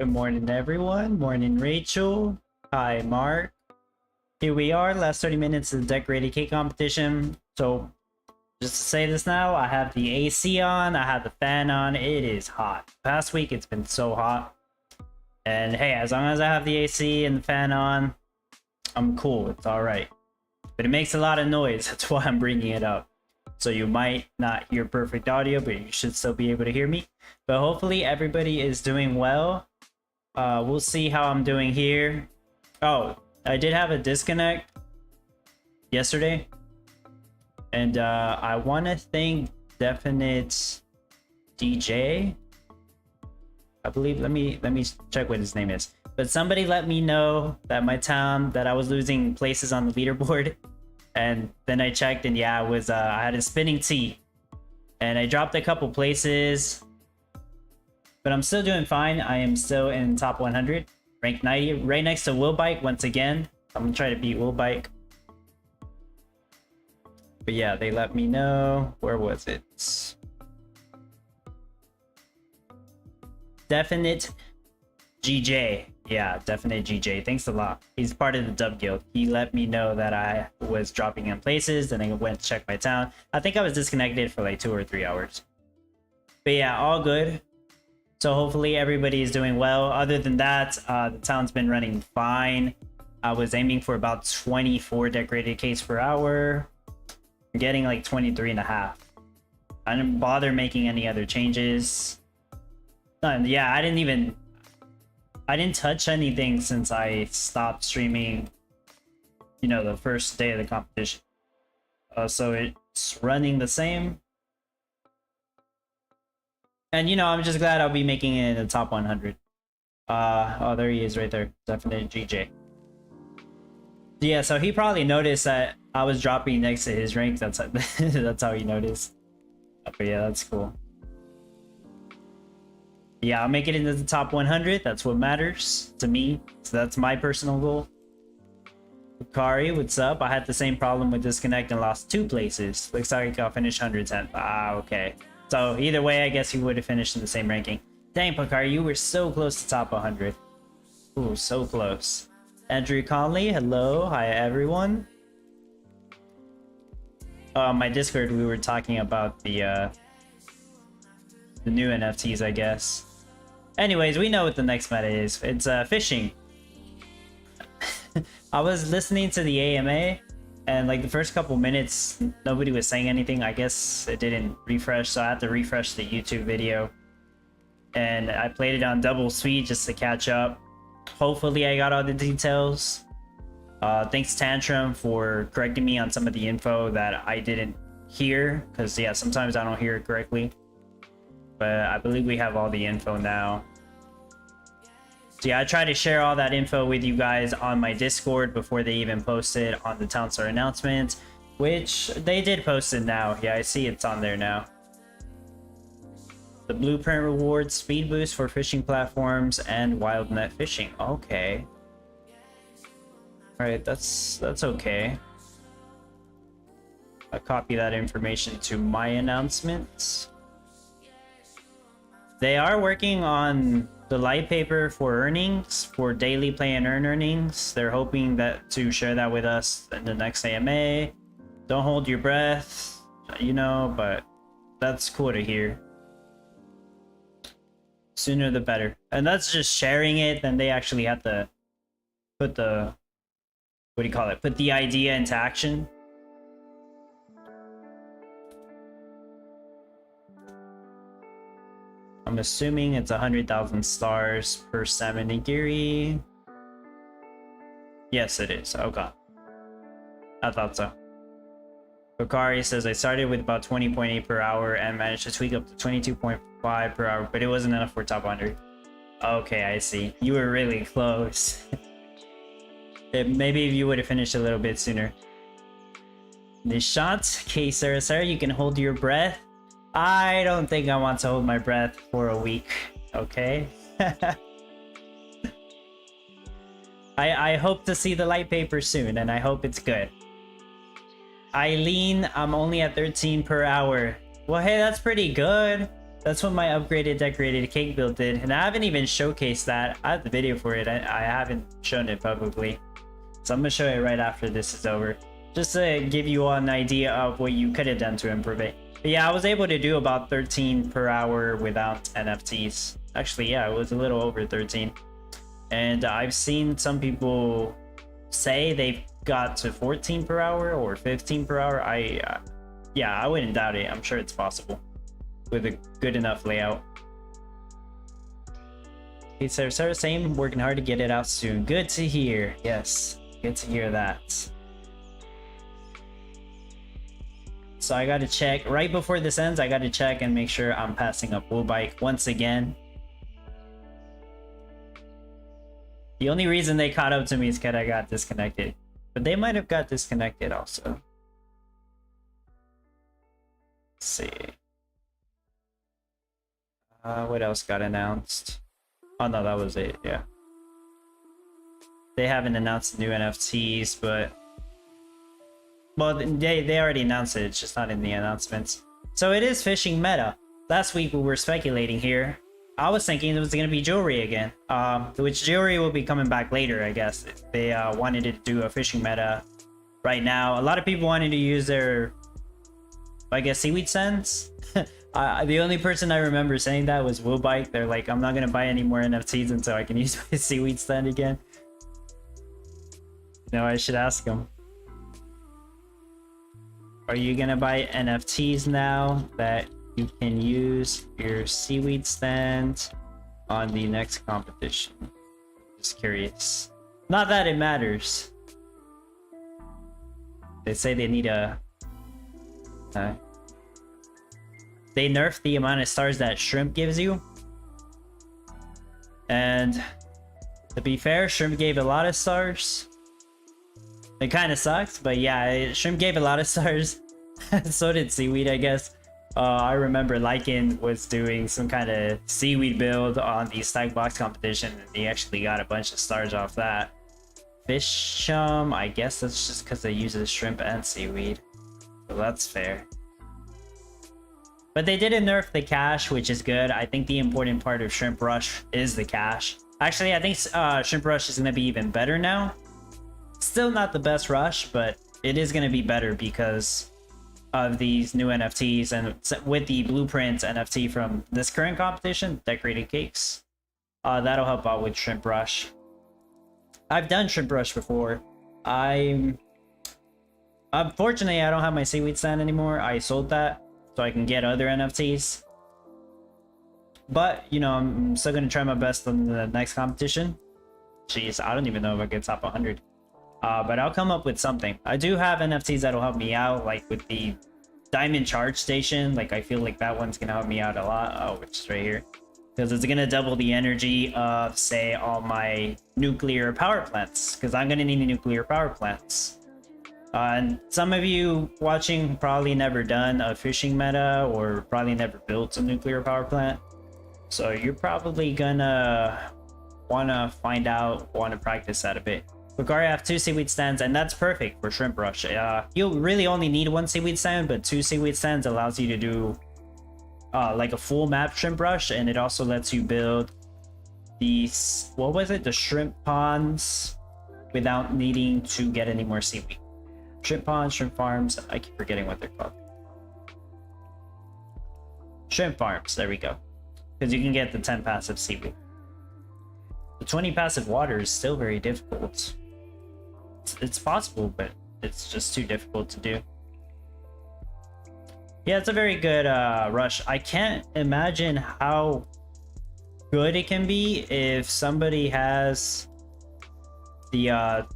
Good morning, everyone. Morning, Rachel. Hi, Mark. Here we are, last 30 minutes of the decorated cake competition. So, just to say this now, I have the AC on, I have the fan on. It is hot. Past week, it's been so hot. And hey, as long as I have the AC and the fan on, I'm cool. It's alright. But it makes a lot of noise. That's why I'm bringing it up. So you might not hear perfect audio, but you should still be able to hear me. But hopefully everybody is doing well. We'll see how I'm doing here. Oh, I did have a disconnect yesterday. And I want to thank Definite DJ. I believe, let me check what his name is. But somebody let me know that my town, that I was losing places on the leaderboard. And then I checked, and yeah, it was I had a spinning T, and I dropped a couple places, but I'm still doing fine. I am still in top 100, ranked 90, right next to Will Bike once again. I'm gonna try to beat Will Bike. But yeah, they let me know. Where was it? Definite GJ. Yeah, Definite GJ. Thanks a lot. He's part of the Dub Guild. He let me know that I was dropping in places, and I went to check my town. I think I was disconnected for like 2 or 3 hours. But yeah, all good. So hopefully everybody is doing well. Other than that, the town's been running fine. I was aiming for about 24 decorated cakes per hour. I'm getting like 23 and a half. I didn't bother making any other changes. Yeah, I didn't touch anything since I stopped streaming, you know, the first day of the competition. So it's running the same. And, you know, I'm just glad I'll be making it in the top 100. Oh, there he is right there. Definite GJ. Yeah, so he probably noticed that I was dropping next to his rank. That's how he noticed. But yeah, that's cool. Yeah, I'll make it into the top 100. That's what matters to me. So that's my personal goal. Kari, what's up? I had the same problem with disconnect and lost 2 places. Looks like I'll finish 110th. Ah, okay. So either way, I guess you would have finished in the same ranking. Dang, Pakari, you were so close to top 100. Ooh, so close. Andrew Conley, hello. Hi, everyone. My Discord, we were talking about the new NFTs, I guess. Anyways, we know what the next meta is. It's fishing. I was listening to the AMA, and like the first couple minutes, nobody was saying anything. I guess it didn't refresh, so I had to refresh the YouTube video. And I played it on double speed just to catch up. Hopefully I got all the details. Thanks Tantrum for correcting me on some of the info that I didn't hear, because yeah, sometimes I don't hear it correctly. But I believe we have all the info now. So yeah, I try to share all that info with you guys on my Discord before they even post it on the Townstar announcement, which they did post it now. Yeah, I see it's on there now. The blueprint rewards speed boost for fishing platforms and wild net fishing. Okay. Alright, that's okay. I'll copy that information to my announcements. They are working on the light paper for earnings, for daily play and earn earnings. They're hoping that to share that with us in the next AMA. Don't hold your breath, you know, but that's cool to hear. Sooner the better. And that's just sharing it, then they actually have to put the, what do you call it? Put the idea into action. I'm assuming it's 100,000 stars per salmon nigiri. Yes, it is. Okay. I thought so. Bakari says, I started with about 20.8 per hour and managed to tweak up to 22.5 per hour, but it wasn't enough for top 100. Okay, I see. You were really close. Maybe if you would have finished a little bit sooner. Nishant, okay, Sarah, you can hold your breath. I don't think I want to hold my breath for a week, okay? I hope to see the light paper soon, and I hope it's good. Eileen, I'm only at 13 per hour. Well, hey, that's pretty good. That's what my upgraded decorated cake build did, and I haven't even showcased that. I have the video for it. I haven't shown it publicly, so I'm gonna show it right after this is over, just to give you all an idea of what you could have done to improve it. But yeah, I was able to do about 13 per hour without NFTs. Actually, yeah, it was a little over 13. And I've seen some people say they've got to 14 per hour or 15 per hour. Yeah, I wouldn't doubt it. I'm sure it's possible with a good enough layout. Okay, so same, working hard to get it out soon. Good to hear. Yes, good to hear that. So I gotta check right before this ends. I gotta check and make sure I'm passing up Wool Bike once again. The only reason they caught up to me is because I got disconnected, but they might have got disconnected also. Let's see. What else got announced? Oh no, that was it. Yeah. They haven't announced new NFTs, but well, they already announced it. It's just not in the announcements. So it is fishing meta. Last week we were speculating here. I was thinking it was going to be jewelry again. Which jewelry will be coming back later, I guess. If they wanted to do a fishing meta right now. A lot of people wanted to use their, I guess, seaweed sands. The only person I remember saying that was Woolbike. They're like, I'm not going to buy any more NFTs until I can use my seaweed stand again. No, I should ask them. Are you gonna buy NFTs now that you can use your seaweed stand on the next competition? Just curious. Not that it matters. They say they need a... they nerfed the amount of stars that shrimp gives you. And to be fair, shrimp gave a lot of stars. It kind of sucks, but yeah, shrimp gave a lot of stars. So did seaweed, I guess. I remember Lycan was doing some kind of seaweed build on the stack box competition, and he actually got a bunch of stars off that. Fish I guess that's just because they use the shrimp and seaweed, so that's fair. But they didn't nerf the cash, which is good. I think the important part of Shrimp Rush is the cash. Actually, I think Shrimp Rush is going to be even better now. Still not the best rush, but it is going to be better because of these new NFTs, and with the blueprint NFT from this current competition, Decorated Cakes. That'll help out with Shrimp Rush. I've done Shrimp Rush before. Unfortunately, I don't have my seaweed stand anymore. I sold that so I can get other NFTs. But, you know, I'm still going to try my best on the next competition. Jeez, I don't even know if I get top 100. But I'll come up with something. I do have NFTs that'll help me out, like with the Diamond Charge Station. Like, I feel like that one's gonna help me out a lot. Oh, which is right here. Because it's gonna double the energy of, say, all my nuclear power plants. Because I'm gonna need nuclear power plants. And some of you watching probably never done a fishing meta, or probably never built a nuclear power plant. So you're probably gonna wanna find out, wanna practice that a bit. Lucaria have 2 seaweed stands, and that's perfect for Shrimp Rush. You'll really only need 1 seaweed stand, but 2 seaweed stands allows you to do like a full map Shrimp Rush, and it also lets you build these, what was it, the shrimp ponds without needing to get any more seaweed. Shrimp ponds, shrimp farms, I keep forgetting what they're called. Shrimp farms, there we go. Because you can get the 10 passive seaweed. The 20 passive water is still very difficult. It's possible, but it's just too difficult to do. Yeah, it's a very good rush. I can't imagine how good it can be if somebody has the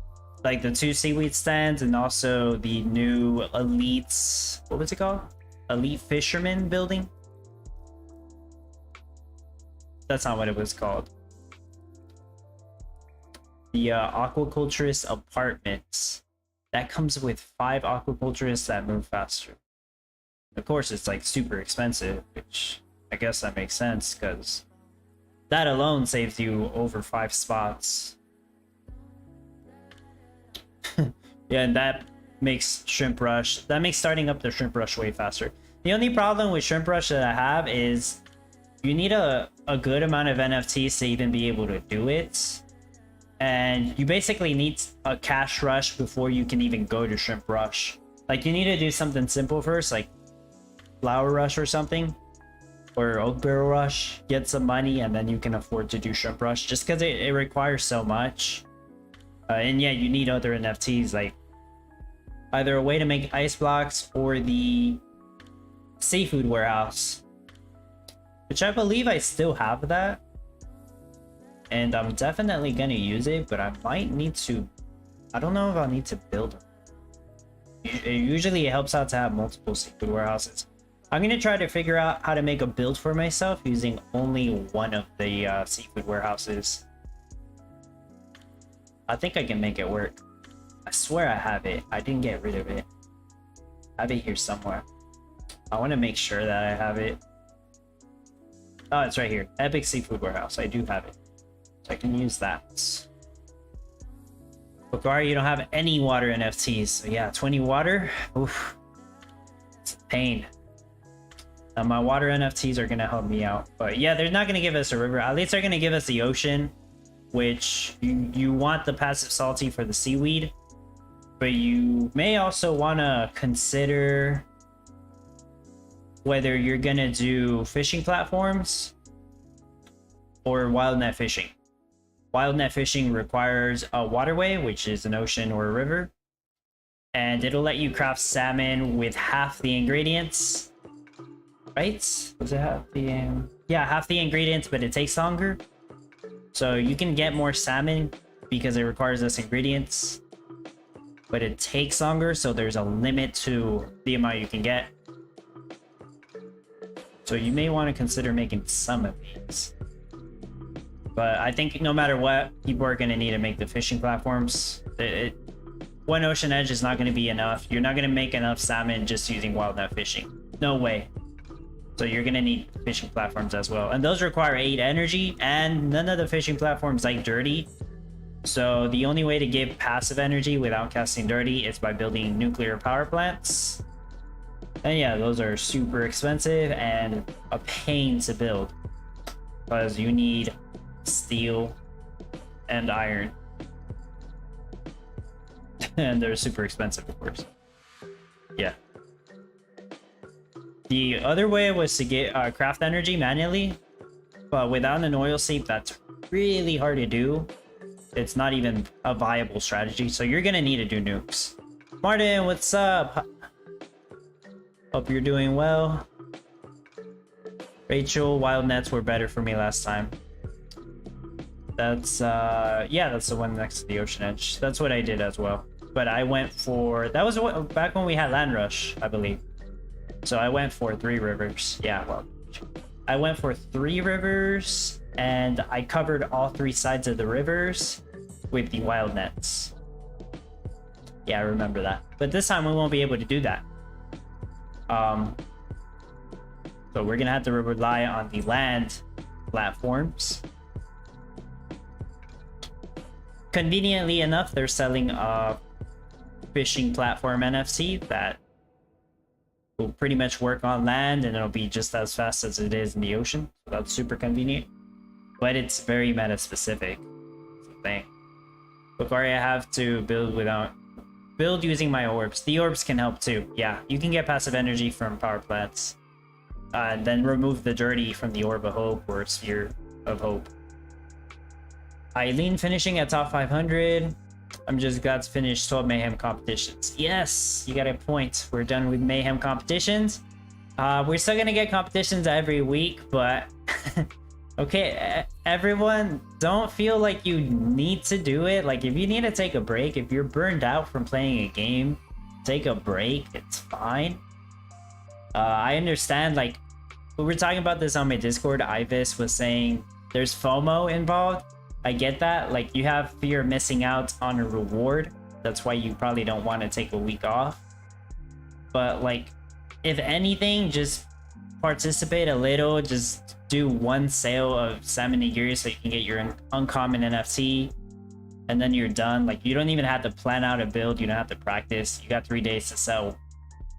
like the 2 seaweed stands and also the new elites, what was it called? Elite Fisherman building? That's not what it was called. The aquaculturist apartments. That comes with 5 aquaculturists that move faster. Of course, it's like super expensive, which I guess that makes sense because that alone saves you over 5 spots. Yeah, and that makes Shrimp Rush, that makes starting up the Shrimp Rush way faster. The only problem with Shrimp Rush that I have is you need a good amount of NFTs to even be able to do it. And you basically need a cash rush before you can even go to Shrimp Rush. Like, you need to do something simple first, like Flower Rush or something, or Oak Barrel Rush. Get some money, and then you can afford to do Shrimp Rush, just because it requires so much. And yeah, you need other NFTs, like either a way to make ice blocks or the seafood warehouse, which I believe I still have that. And I'm definitely gonna use it, but I might need to... I don't know if I'll need to build them. Usually it helps out to have multiple seafood warehouses. I'm gonna try to figure out how to make a build for myself using only one of the seafood warehouses. I think I can make it work. I swear I have it. I didn't get rid of it. I have it here somewhere. I want to make sure that I have it. Oh, it's right here. Epic Seafood Warehouse. I do have it. So I can use that. Bakari, you don't have any water NFTs. So yeah, 20 water. Oof. It's a pain. My water NFTs are going to help me out. But yeah, they're not going to give us a river. At least they're going to give us the ocean, which you want the passive salty for the seaweed. But you may also want to consider whether you're going to do fishing platforms or wild net fishing. Wild net fishing requires a waterway, which is an ocean or a river, and it'll let you craft salmon with half the ingredients, right? Does it have the yeah, half the ingredients, but it takes longer. So you can get more salmon because it requires less ingredients, but it takes longer, so there's a limit to the amount you can get. So you may want to consider making some of these. But I think no matter what, people are going to need to make the fishing platforms. One ocean edge is not going to be enough. You're not going to make enough salmon just using wild net fishing. No way. So you're going to need fishing platforms as well. And those require 8 energy, and none of the fishing platforms like dirty. So the only way to give passive energy without casting dirty is by building nuclear power plants. And yeah, those are super expensive and a pain to build, because you need steel and iron. And they're super expensive, of course. Yeah. The other way was to get craft energy manually, but without an oil seep, that's really hard to do. It's not even a viable strategy, so you're gonna need to do nukes. Martin, what's up? Hope you're doing well. Rachel, wild nets were better for me last time. That's yeah, that's the one next to the ocean edge. That's what I did as well. But I went for, that was back when we had Land Rush, I believe. So I went for 3 rivers. Yeah, well, I went for 3 rivers, and I covered all 3 sides of the rivers with the wild nets. Yeah, I remember that. But this time we won't be able to do that. So we're gonna have to rely on the land platforms. Conveniently enough, they're selling a fishing platform NFC that will pretty much work on land, and it'll be just as fast as it is in the ocean. So that's super convenient, but it's very meta specific. That's the thing. Bakari, I have to build using my orbs. The orbs can help too. Yeah, you can get passive energy from power plants. And then remove the dirty from the Orb of Hope or Sphere of Hope. Eileen finishing at top 500. I'm just glad to finish 12 Mayhem competitions. Yes, you got a point. We're done with Mayhem competitions. We're still gonna get competitions every week, but okay, everyone, don't feel like you need to do it. Like, if you need to take a break, if you're burned out from playing a game, take a break. It's fine. I understand, like, we were talking about this on my Discord. Ivis was saying there's FOMO involved. I get that. Like, you have fear of missing out on a reward. That's why you probably don't want to take a week off. But, like, if anything, just participate a little. Just do one sale of salmon nigiri so you can get your uncommon NFT, and then you're done. Like, you don't even have to plan out a build. You don't have to practice. You got 3 days to sell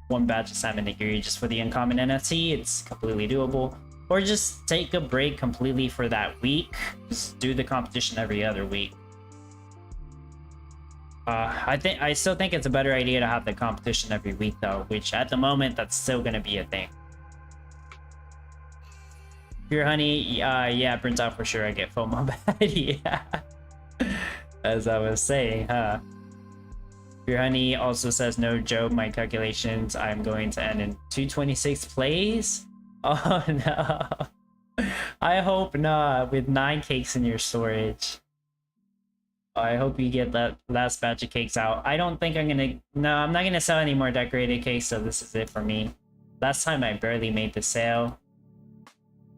1 batch of salmon nigiri just for the uncommon NFT. It's completely doable. Or just take a break completely for that week. Just do the competition every other week. I still think it's a better idea to have the competition every week though, which at the moment that's still gonna be a thing. Pure honey, yeah, burns out for sure. I get FOMO bad, yeah. As I was saying, huh? Pure honey also says, no joke, my calculations, I'm going to end in 226 plays. Oh no. I hope not, with 9 cakes in your storage. I hope you get that last batch of cakes out. I don't think I'm gonna... No, I'm not gonna sell any more decorated cakes, so this is it for me. Last time I barely made the sale.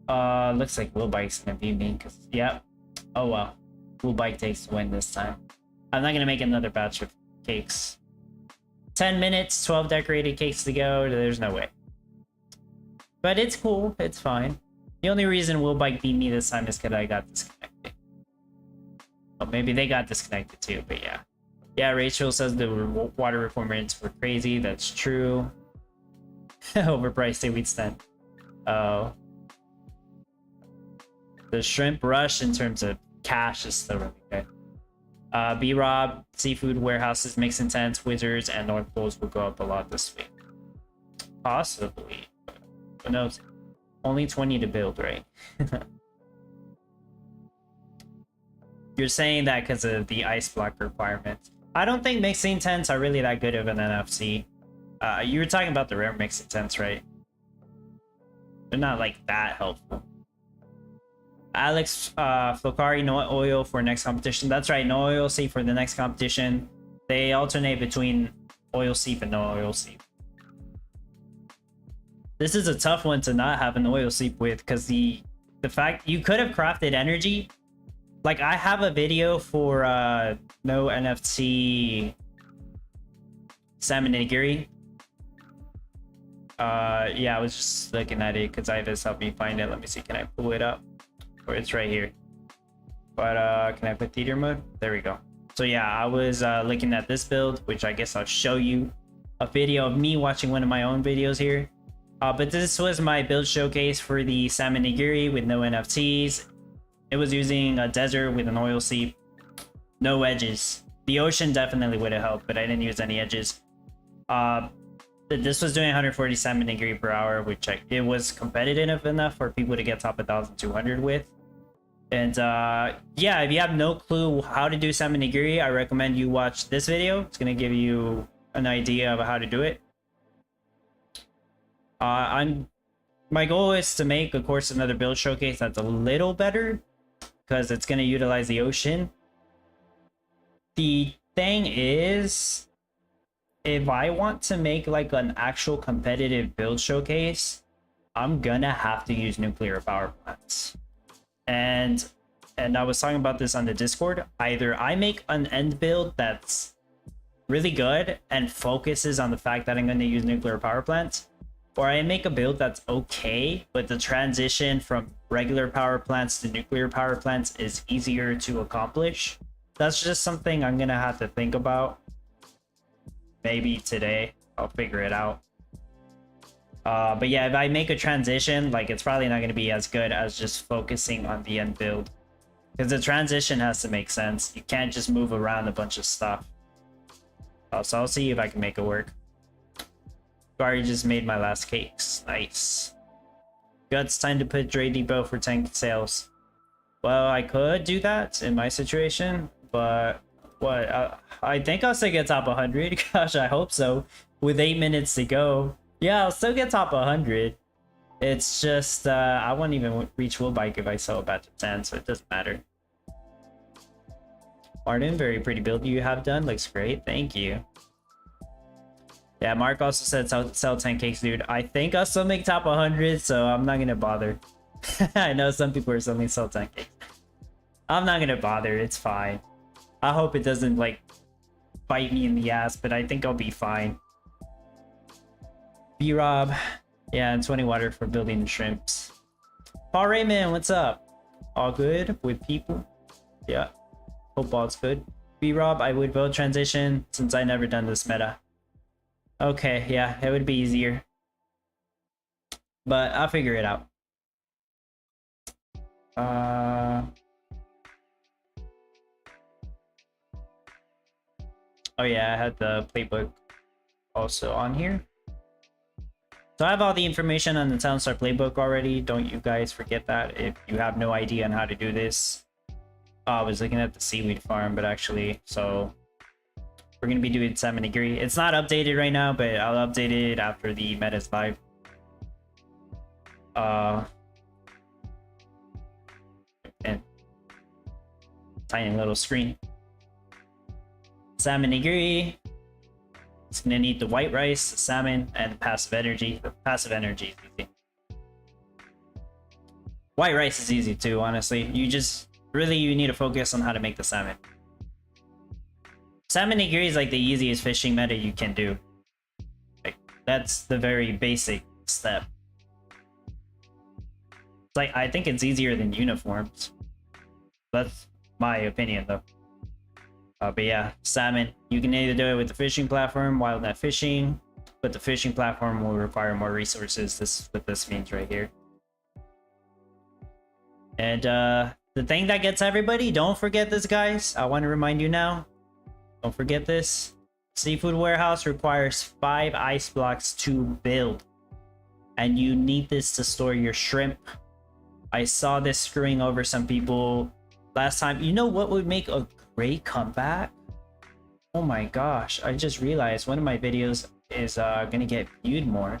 Looks like Will Bike's gonna beat me, because... Yep. Oh well. Will Bike takes the win this time. I'm not gonna make another batch of cakes. 10 minutes, 12 decorated cakes to go. There's no way. But it's cool. It's fine. The only reason Will Bike beat me this time is because I got disconnected. Oh, maybe they got disconnected too, but yeah. Yeah, Rachel says the water requirements were crazy. That's true. Overpriced seaweed stand. Oh. The shrimp rush in terms of cash is still really good. B-Rob, seafood warehouses, Mix Intense, Wizards, and North Poles will go up a lot this week. Possibly. Who knows? Only 20 to build, right? You're saying that because of the ice block requirements. I don't think mixing tents are really that good of an NFC. You were talking about the rare mixing tents, right? They're not like that helpful. Alex, Flocari, no oil for next competition. That's right, no oil seep for the next competition. They alternate between oil seep and no oil seep. This is a tough one to not have an oil seep with, because the fact you could have crafted energy. Like, I have a video for no NFT salmon nigiri. Yeah, I was just looking at it because Ivis helped me find it. Let me see, can I pull it up? Or it's right here. But can I put theater mode? There we go. So yeah, I was looking at this build, which I guess I'll show you a video of me watching one of my own videos here. But this was my build showcase for the salmon nigiri with no NFTs. It was using a desert with an oil seep, no edges. The ocean definitely would have helped, but I didn't use any edges. This was doing 140 salmon nigiri per hour, which it was competitive enough for people to get top 1,200 with. And yeah, if you have no clue how to do salmon nigiri, I recommend you watch this video. It's gonna give you an idea of how to do it. My goal is to make, of course, another build showcase that's a little better, because it's going to utilize the ocean. The thing is, if I want to make like an actual competitive build showcase, I'm gonna have to use nuclear power plants. And I was talking about this on the Discord. Either I make an end build that's really good and focuses on the fact that I'm going to use nuclear power plants, or I make a build that's okay, but the transition from regular power plants to nuclear power plants is easier to accomplish. That's just something I'm gonna have to think about. Maybe today, I'll figure it out. But yeah, if I make a transition, like, it's probably not gonna be as good as just focusing on the end build. Because the transition has to make sense. You can't just move around a bunch of stuff. So I'll see if I can make it work. Already just made my last cakes. Nice. Guts, time to put Dre Depot for 10 sales. Well, I could do that in my situation, but what? I think I'll still get top 100. Gosh, I hope so. With 8 minutes to go. Yeah, I'll still get top 100. It's just, I won't even reach Will Bike if I sell a batch of 10, so it doesn't matter. Martin, very pretty build you have done. Looks great. Thank you. Yeah, Mark also said sell 10 cakes, dude. I think I'll still make top 100, so I'm not gonna bother. I know some people are selling sell 10 cakes. I'm not gonna bother, it's fine. I hope it doesn't, like, bite me in the ass, but I think I'll be fine. B-Rob. Yeah, and 20 water for building the shrimps. Paul Raymond, what's up? All good with people? Yeah. Hope all's good. B-Rob, I would vote transition since I never done this meta. Okay, yeah, it would be easier. But I'll figure it out. Oh yeah, I had the playbook also on here. So I have all the information on the Townstar playbook already. Don't you guys forget that if you have no idea on how to do this. I was looking at the seaweed farm, but actually, so we're gonna be doing salmon nigiri. It's not updated right now, but I'll update it after the meta's live. And tiny little screen. Salmon nigiri. It's gonna need the white rice, the salmon, and passive energy. The passive energy is easy. White rice is easy too, honestly. You need to focus on how to make the salmon. Salmon nigiri is like the easiest fishing meta you can do. Like, that's the very basic step. It's like, I think it's easier than uniforms. That's my opinion though. But yeah, salmon. You can either do it with the fishing platform, wild net fishing, but the fishing platform will require more resources. This is what this means right here. And the thing that gets everybody, don't forget this, guys. I want to remind you now. Don't forget this. Seafood warehouse requires 5 ice blocks to build. And you need this to store your shrimp. I saw this screwing over some people last time. You know what would make a great comeback? Oh my gosh, I just realized one of my videos is gonna get viewed more.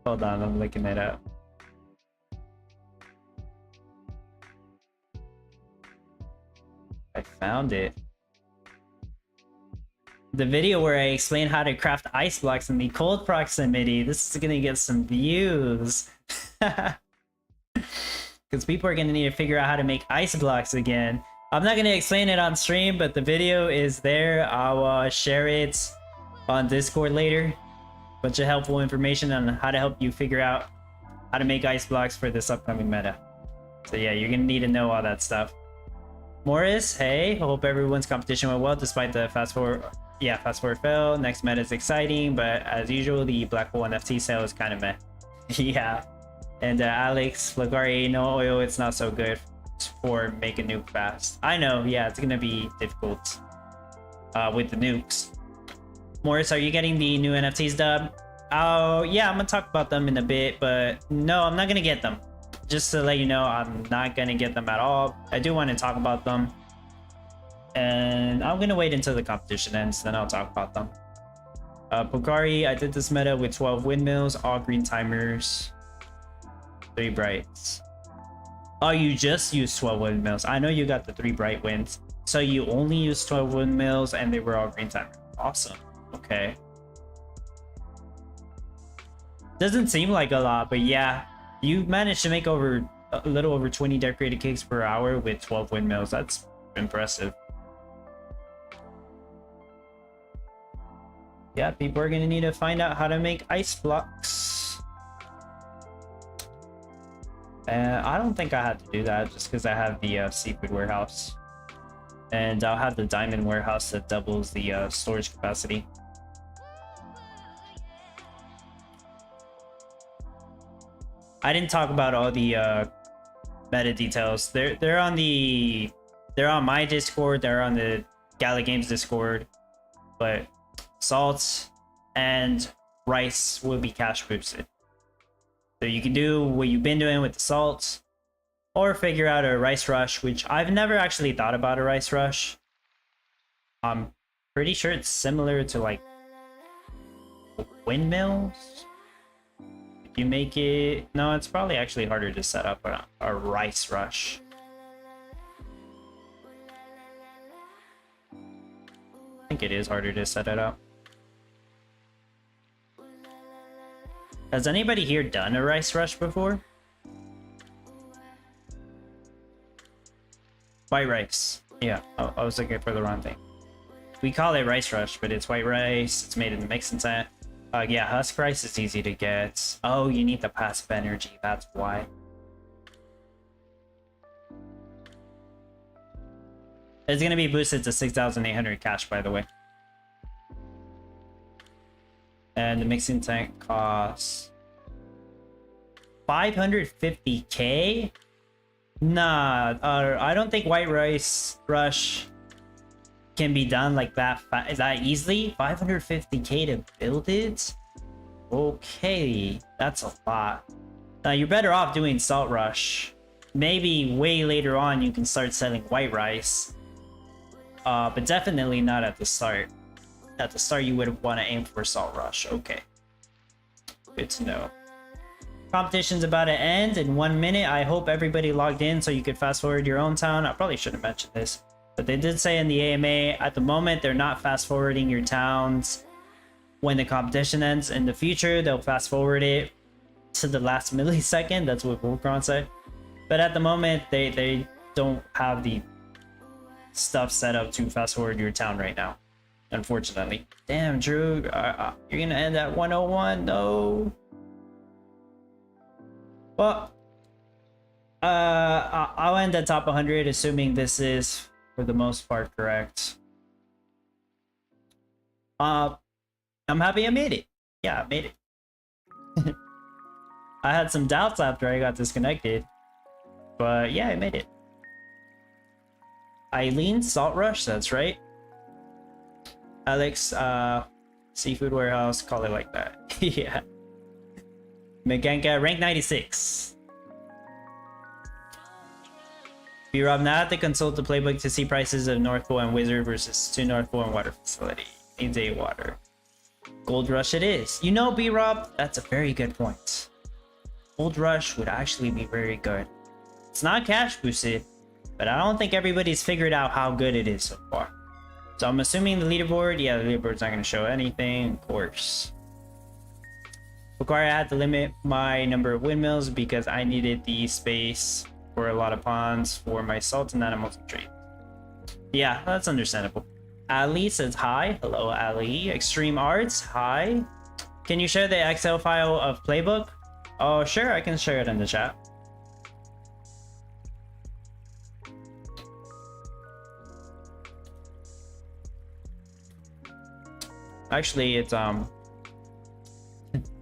Hold on, I'm looking it up. I found it. The video where I explain how to craft ice blocks in the cold proximity. This is gonna get some views. Because people are going to need to figure out how to make ice blocks again. I'm not going to explain it on stream, but the video is there. I'll share it on Discord later. Bunch of helpful information on how to help you figure out how to make ice blocks for this upcoming meta. So yeah, you're going to need to know all that stuff. Morris, hey, hope everyone's competition went well despite the fast forward fail. Next meta is exciting, but as usual, the Black Hole NFT sale is kind of meh. Yeah. And Alex, Lagari, no oil, it's not so good for make a nuke fast. I know, yeah, it's gonna be difficult with the nukes. Morris, are you getting the new NFTs, Dub? Oh, yeah, I'm gonna talk about them in a bit, but no, I'm not gonna get them. Just to let you know, I'm not gonna get them at all. I do want to talk about them. And I'm gonna wait until the competition ends, then I'll talk about them. Pocari, I did this meta with 12 windmills, all green timers. 3 brights. Oh, you just used 12 windmills. I know you got the 3 bright winds. So you only used 12 windmills and they were all green timer. Awesome. Okay. Doesn't seem like a lot, but yeah. You managed to make a little over 20 decorated cakes per hour with 12 windmills. That's impressive. Yeah, people are gonna need to find out how to make ice blocks. I don't think I had to do that just because I have the seafood warehouse. And I'll have the diamond warehouse that doubles the storage capacity. I didn't talk about all the meta details. They're on my Discord, they're on the Gala Games Discord, but salt and rice will be cash boosted. So you can do what you've been doing with the salt, or figure out a rice rush, which I've never actually thought about a rice rush. I'm pretty sure it's similar to like windmills. If you make it, no, it's probably actually harder to set up a rice rush. I think it is harder to set it up. Has anybody here done a rice rush before? White rice. Yeah, I was looking for the wrong thing. We call it rice rush, but it's white rice. It's made in the mixing tent. Yeah, husk rice is easy to get. Oh, you need the passive energy. That's why. It's gonna be boosted to 6,800 cash, by the way. And the mixing tank costs 550k? Nah, I don't think White Rice Rush can be done like that easily. 550k to build it? Okay, that's a lot. Now you're better off doing Salt Rush. Maybe way later on you can start selling White Rice. But definitely not at the start. At the start you would want to aim for Salt Rush. Okay. Good to know. Competition's about to end in 1 minute. I hope everybody logged in so you could fast forward your own town. I probably should have mentioned this, but they did say in the AMA at the moment they're not fast forwarding your towns when the competition ends. In the future they'll fast forward it to the last millisecond. That's what Volcron said. But at the moment they don't have the stuff set up to fast forward your town right now, unfortunately. Damn, Drew, you're gonna end at 101. No. Well, I'll end at top 100, assuming this is for the most part correct. I'm happy I made it. Yeah, I made it. I had some doubts after I got disconnected, but yeah, I made it. Eileen Salt Rush, that's right. Alex, Seafood Warehouse, call it like that. Yeah. Meganka, rank 96. B-Rob, now have to consult the playbook to see prices of North Pole and Wizard versus 2 North Pole and Water Facility. Needs a water. Gold Rush it is. You know, B-Rob, that's a very good point. Gold Rush would actually be very good. It's not cash boosted, but I don't think everybody's figured out how good it is so far. So I'm assuming the leaderboard, yeah, the leaderboard's not going to show anything, of course. Require I had to limit my number of windmills because I needed the space for a lot of ponds for my salt and animal trade. Yeah, that's understandable. Ali says hi. Hello, Ali. Extreme Arts, hi. Can you share the Excel file of playbook? Oh, sure, I can share it in the chat. Actually, it's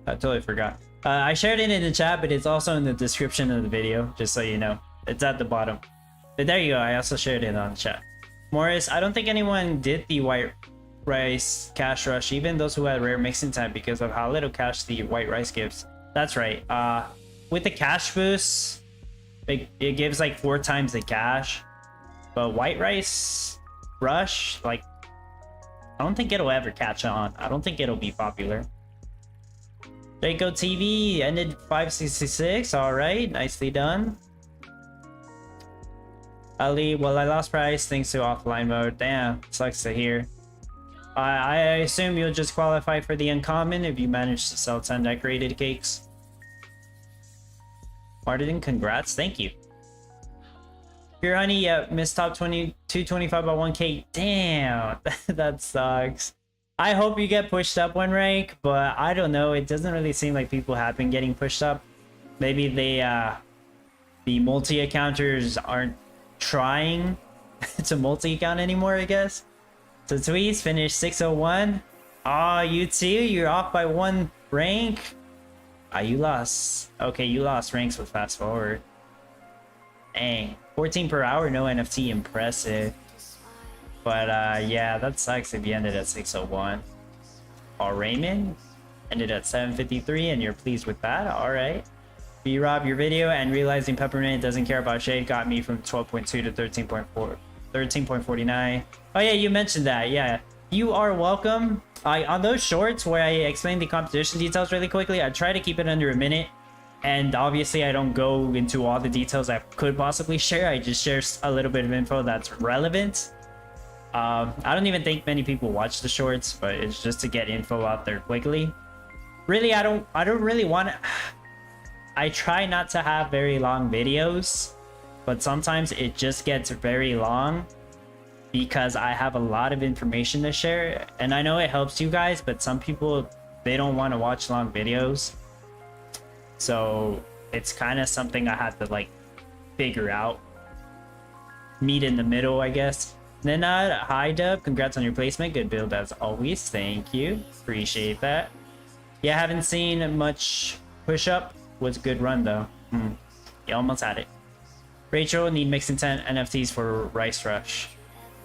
I totally forgot. I shared it in the chat, but it's also in the description of the video, just so you know. It's at the bottom. But there you go, I also shared it on the chat. Morris, I don't think anyone did the White Rice Cash Rush, even those who had rare mixing time, because of how little cash the White Rice gives. That's right. With the cash boost, it gives like 4 times the cash. But White Rice Rush, like, I don't think it'll ever catch on. I don't think it'll be popular. Draco TV ended 566. All right, nicely done. Ali, well, I lost price thanks to offline mode. Damn, sucks to hear. I assume you'll just qualify for the uncommon if you manage to sell 10 decorated cakes. Martin, congrats. Thank you. Pure Honey, yeah, missed top 225 by 1k. Damn, that sucks. I hope you get pushed up 1 rank, but I don't know. It doesn't really seem like people have been getting pushed up. Maybe they, the multi-accounters aren't trying to multi-account anymore, I guess. So Tweez finished 601. Ah, you too? You're off by 1 rank? Ah, you lost. Okay, you lost ranks with fast forward. Dang. 14 per hour, no NFT, impressive. But yeah, that sucks if you ended at 601. Paul Raymond ended at 753 and you're pleased with that. Alright. B-Rob, your video and realizing Peppermint doesn't care about shade got me from 12.2 to 13.4. 13.49. Oh yeah, you mentioned that. Yeah, you are welcome. On those shorts where I explain the competition details really quickly, I try to keep it under a minute. And obviously I don't go into all the details I could possibly share. I just share a little bit of info that's relevant. I don't even think many people watch the shorts, but it's just to get info out there quickly. Really, I don't really want to... I try not to have very long videos, but sometimes it just gets very long because I have a lot of information to share. And I know it helps you guys, but some people, they don't want to watch long videos. So it's kind of something I have to like figure out. Meet in the middle, I guess. Then hi Dub, congrats on your placement. Good build as always. Thank you. Appreciate that. Yeah, I haven't seen much push up was a good run though. You almost had it. Rachel, need mixed intent NFTs for Rice Rush.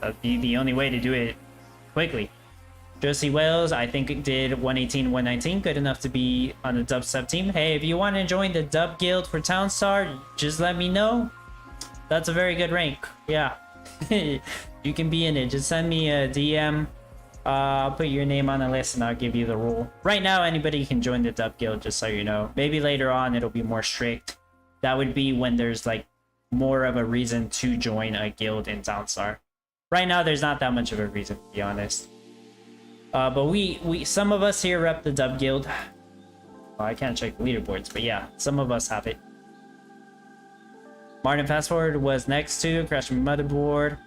That'd be the only way to do it quickly. Josie Wales, I think it did 118, 119, good enough to be on the dub sub team. Hey, if you want to join the dub guild for Townstar, just let me know. That's a very good rank. Yeah, you can be in it. Just send me a DM. I'll put your name on the list and I'll give you the rule. Right now, anybody can join the dub guild, just so you know. Maybe later on it'll be more strict. That would be when there's like more of a reason to join a guild in Townstar. Right now, there's not that much of a reason, to be honest. But we some of us here rep the dub guild. Well, I can't check the leaderboards, but yeah, some of us have it. Martin Fast Forward was next to crashing motherboard.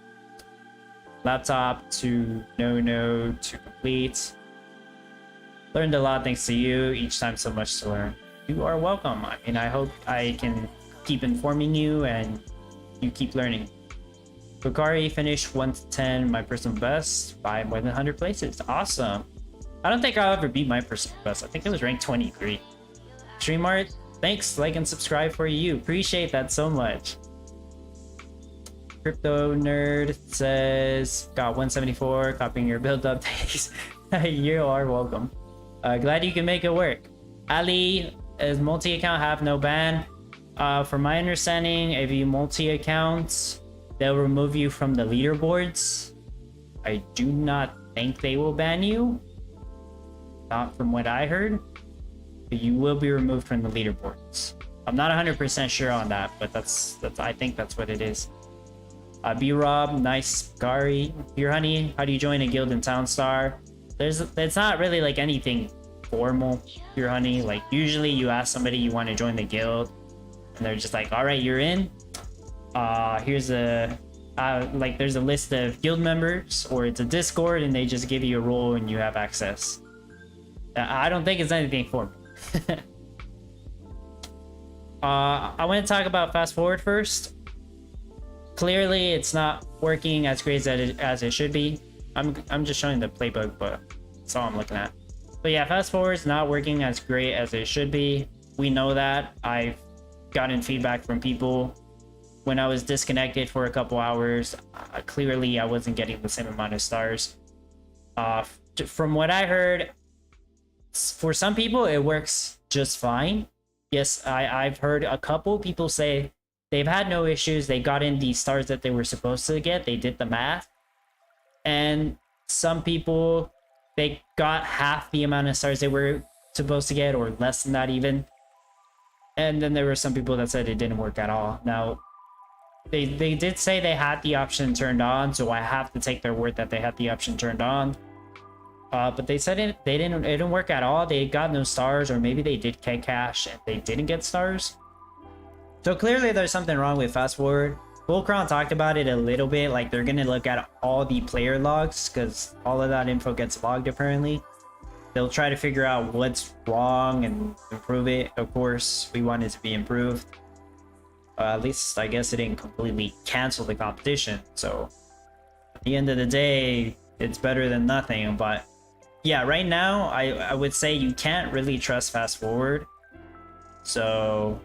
Laptop to no to complete. Learned a lot thanks to you. Each time so much to learn. You are welcome. I mean, I hope I can keep informing you and you keep learning. Bukari finished 1 to 10, my personal best by more than 100 places. Awesome. I don't think I'll ever beat my personal best. I think it was ranked 23. Streamart, thanks, like and subscribe for you. Appreciate that so much. Crypto Nerd says, got 174, copying your build updates. You are welcome. Glad you can make it work. Ali, is multi-account have no ban? From my understanding, if you multi-account, they'll remove you from the leaderboards. I do not think they will ban you. Not from what I heard. But you will be removed from the leaderboards. I'm not 100% sure on that, but that's I think that's what it is. B-Rob, nice. Gary, Beer Honey, how do you join a guild in Townstar? It's not really like anything formal, Beer Honey. Like usually you ask somebody you want to join the guild and they're just like, all right, you're in. Here's a like there's a list of guild members, or it's a Discord and they just give you a role and you have access. I don't think it's anything formal. I want to talk about Fast Forward first. Clearly it's not working as great as it should be. I'm just showing the playbook, but that's all I'm looking at. But yeah, Fast Forward is not working as great as it should be. We know that. I've gotten feedback from people. When I was disconnected for a couple hours, clearly I wasn't getting the same amount of stars. From what I heard, for some people it works just fine. Yes, I've heard a couple people say they've had no issues. They got in the stars that they were supposed to get. They did the math. And some people, they got half the amount of stars they were supposed to get, or less than that even. And then there were some people that said it didn't work at all. Now, they did say they had the option turned on, so I have to take their word that they had the option turned on. But they said it didn't work at all. They got no stars, or maybe they did get cash and they didn't get stars. So clearly there's something wrong with Fast Forward. Bullcron talked about it a little bit, like they're gonna look at all the player logs because all of that info gets logged apparently. They'll try to figure out what's wrong and improve it. Of course, we want it to be improved. At least I guess it didn't completely cancel the competition. So at the end of the day, it's better than nothing. But yeah, right now I would say you can't really trust Fast Forward. So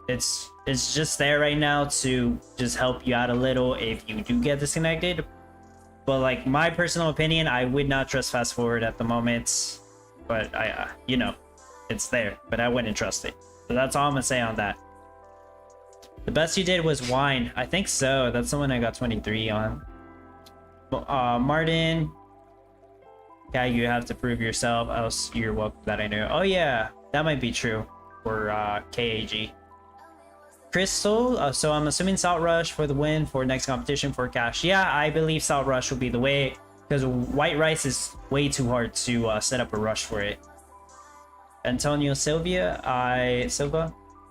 it's just there right now to just help you out a little if you do get disconnected. But like my personal opinion, I would not trust Fast Forward at the moment. But I you know, it's there, but I wouldn't trust it. So that's all I'm gonna say on that. The best you did was Wine. I think so. That's the one I got 23 on. Martin, yeah, you have to prove yourself, else you're welcome that I know. Oh yeah, that might be true for KAG. Crystal, so I'm assuming Salt Rush for the win for next competition for cash. Yeah, I believe Salt Rush will be the way, because White Rice is way too hard to set up a rush for it. Antonio Silva,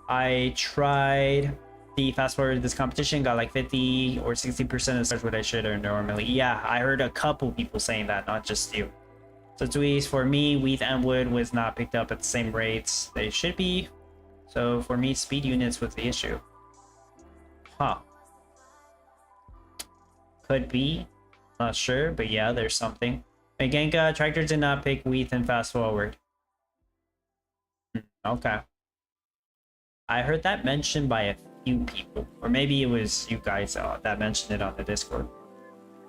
I tried the Fast Forward this competition, got like 50 or 60% of stars what I should earn normally. Yeah, I heard a couple people saying that, not just you. So tweets for me, Wheat and Wood was not picked up at the same rates they should be. So for me, speed units was the issue. Huh. Could be. Not sure, but yeah, there's something. Genka, Tractor did not pick Wheat and Fast Forward. Okay. I heard that mentioned by a few people, or maybe it was you guys that mentioned it on the Discord.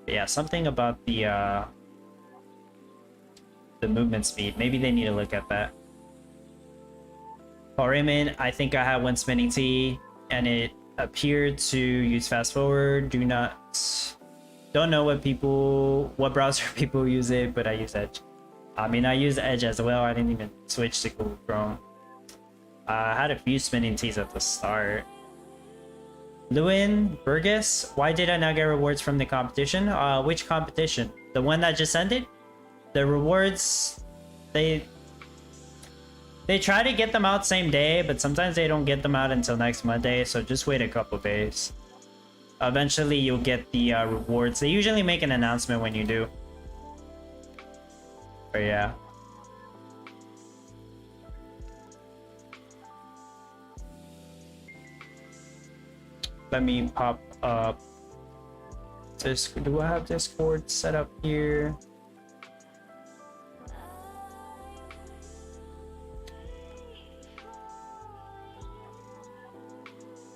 But yeah, something about the movement speed. Maybe they need to look at that. Oh, Raymond, I think I had one spinning T, and it appeared to use fast forward. Don't know what browser people use it, but I use Edge. I mean, I use Edge as well. I didn't even switch to Google Chrome. I had a few spinning T's at the start. Lewin Burgess, why did I not get rewards from the competition? Which competition? The one that just ended? The rewards, they try to get them out same day, but sometimes they don't get them out until next Monday, so just wait a couple days. Eventually you'll get the rewards. They usually make an announcement when you do. But yeah. Let me pop up this. Do I have Discord set up here?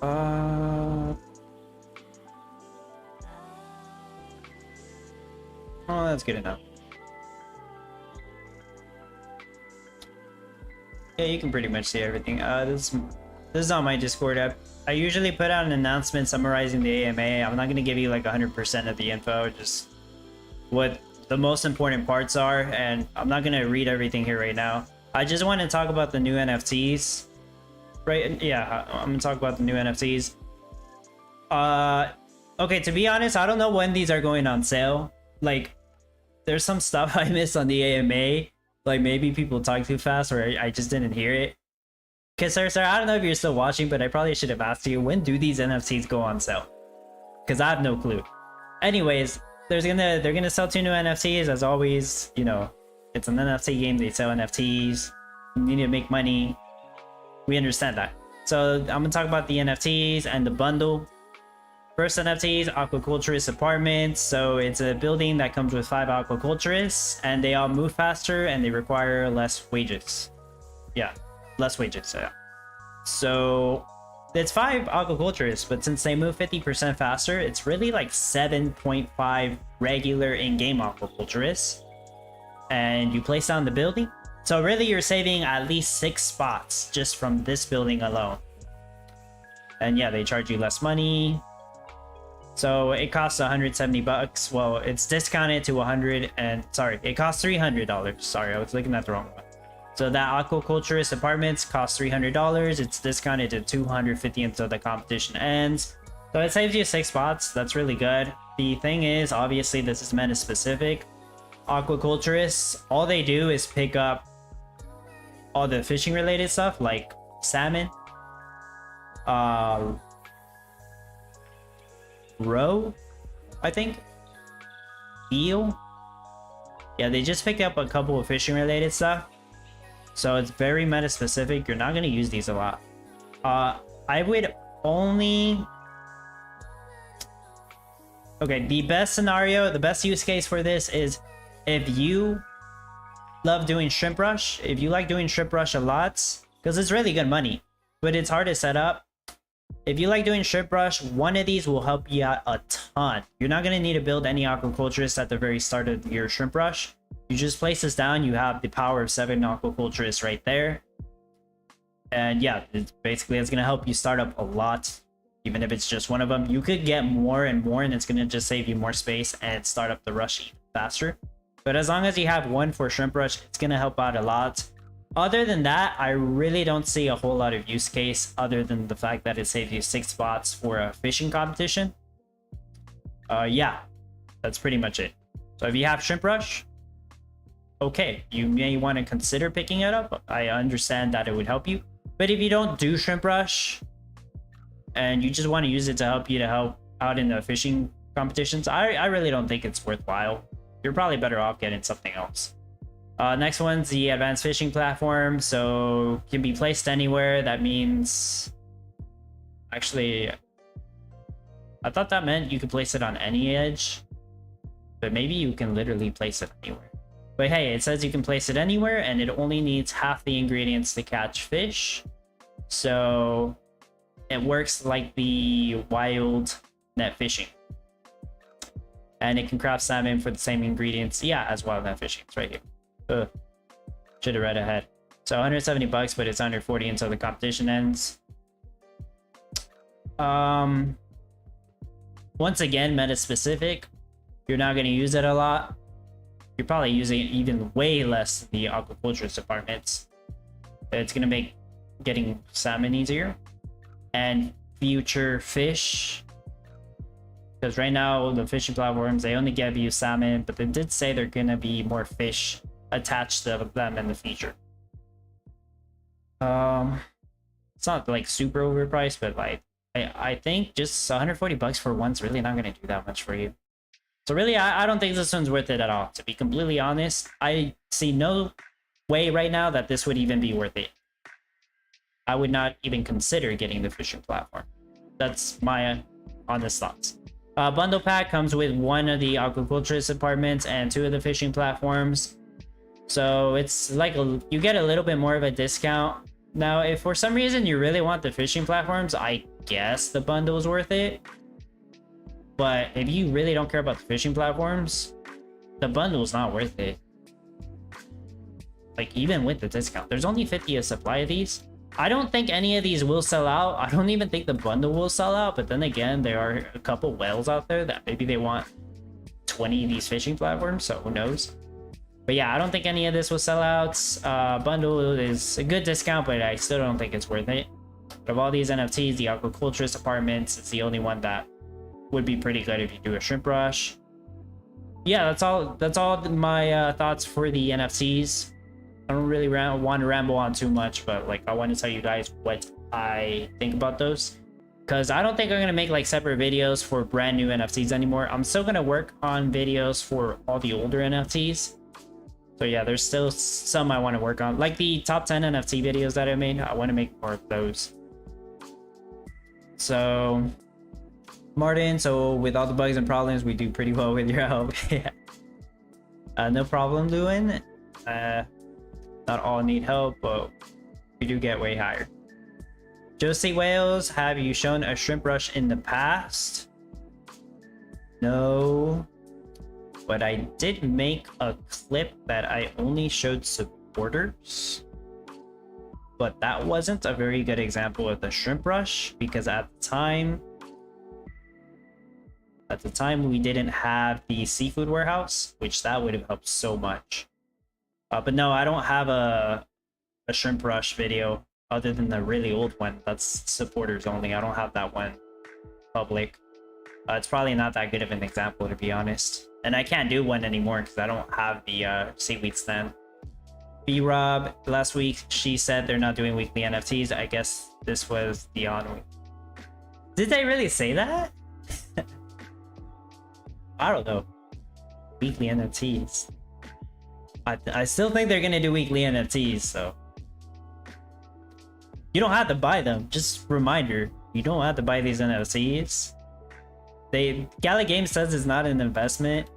Oh, that's good enough. Yeah, you can pretty much see everything. This is on my Discord app. I usually put out an announcement summarizing the AMA. I'm not gonna give you like 100% of the info, just what the most important parts are, and I'm not gonna read everything here right now. I just want to talk about the new NFTs. Right? Yeah, I'm gonna talk about the new NFTs. Okay, to be honest, I don't know when these are going on sale. Like, there's some stuff I missed on the AMA. Like, maybe people talk too fast, or I just didn't hear it. Cause sir, I don't know if you're still watching, but I probably should have asked you, when do these NFTs go on sale? Cause I have no clue. Anyways, they're gonna sell 2 new NFTs as always. You know, it's an NFT game. They sell NFTs. You need to make money. We understand that. So I'm gonna talk about the NFTs and the bundle. First NFTs, Aquaculturist Apartments. So it's a building that comes with 5 aquaculturists, and they all move faster and they require less wages. Yeah, less wages. Yeah. So it's 5 aquaculturists, but since they move 50% faster, it's really like 7.5 regular in-game aquaculturists. And you place down the building. So really you're saving at least 6 spots just from this building alone. And yeah, they charge you less money. So it costs 170 bucks. Well, it's discounted to 100 and sorry, it costs $300. Sorry, I was looking at the wrong one. So that Aquaculturist Apartments costs $300. It's discounted to 250 until the competition ends. So it saves you 6 spots. That's really good. The thing is, obviously this is meta specific. Aquaculturists, all they do is pick up all the fishing related stuff like salmon, roe, I think, eel. Yeah, they just picked up a couple of fishing related stuff, so it's very meta specific. You're not going to use these a lot. I would only, okay, the best scenario, the best use case for this is if you love doing shrimp rush, if you like doing shrimp rush a lot, because it's really good money, but it's hard to set up. If you like doing shrimp rush, one of these will help you out a ton. You're not going to need to build any aquaculturists at the very start of your shrimp rush. You just place this down, you have the power of 7 aquaculturists right there. And yeah, it's going to help you start up a lot. Even if it's just one of them, you could get more and more, and it's going to just save you more space and start up the rush even faster. But as long as you have one for shrimp rush, it's going to help out a lot. Other than that, I really don't see a whole lot of use case other than the fact that it saves you 6 spots for a fishing competition. Yeah, that's pretty much it. So if you have shrimp rush, okay, you may want to consider picking it up. I understand that it would help you. But if you don't do shrimp rush and you just want to use it to help out in the fishing competitions, I really don't think it's worthwhile. You're probably better off getting something else. Next one's the advanced fishing platform. So can be placed anywhere. That means, actually, I thought that meant you could place it on any edge, but maybe you can literally place it anywhere. But hey, it says you can place it anywhere, and it only needs half the ingredients to catch fish. So it works like the wild net fishing. And it can craft salmon for the same ingredients, yeah, as wild net fishing. It's right here. Ugh. Should have read ahead. So 170 bucks, but it's under 40 until the competition ends. Once again, meta specific. You're not going to use it a lot. You're probably using it even way less than the aquaculture departments. It's going to make getting salmon easier. And future fish. Because right now, the fishing platforms, they only give you salmon, but they did say they're going to be more fish attached to them in the future. It's not like super overpriced, but like I think just 140 bucks for one's really not going to do that much for you. So really, I don't think this one's worth it at all. To be completely honest, I see no way right now that this would even be worth it. I would not even consider getting the fishing platform. That's my honest thoughts. Bundle pack comes with one of the aquaculturist departments and 2 of the fishing platforms. So it's like you get a little bit more of a discount. Now, if for some reason you really want the fishing platforms, I guess the bundle is worth it. But if you really don't care about the fishing platforms, the bundle is not worth it. Like, even with the discount, there's only 50 a supply of these. I don't think any of these will sell out. I don't even think the bundle will sell out. But then again, there are a couple whales out there that maybe they want 20 of these fishing platforms. So who knows? But yeah, I don't think any of this will sell out. Bundle is a good discount, but I still don't think it's worth it. But of all these NFTs, the aquaculturist apartments, it's the only one that would be pretty good if you do a shrimp rush. Yeah, that's all my thoughts for the NFTs. I don't really want to ramble on too much, but like I want to tell you guys what I think about those, because I don't think I'm gonna make like separate videos for brand new NFTs anymore. I'm still gonna work on videos for all the older NFTs. So yeah, there's still some I want to work on, like the top 10 NFT videos that I made. I want to make more of those. So Martin, so with all the bugs and problems, we do pretty well with your help. Yeah. No problem, Lewin. Not all need help, but we do get way higher. Josie Wales, have you shown a shrimp rush in the past? No. But I did make a clip that I only showed supporters. But that wasn't a very good example of the shrimp rush, because at the time we didn't have the seafood warehouse, which that would have helped so much. But no, I don't have a shrimp rush video other than the really old one. That's supporters only. I don't have that one public. It's probably not that good of an example, to be honest. And I can't do one anymore because I don't have the seaweed stand. B-Rob, last week she said they're not doing weekly NFTs. I guess this was the on week. Did they really say that? I don't know. Weekly NFTs. I still think they're gonna do weekly NFTs, so you don't have to buy them. Just reminder, you don't have to buy these NFTs. Gala Games says it's not an investment.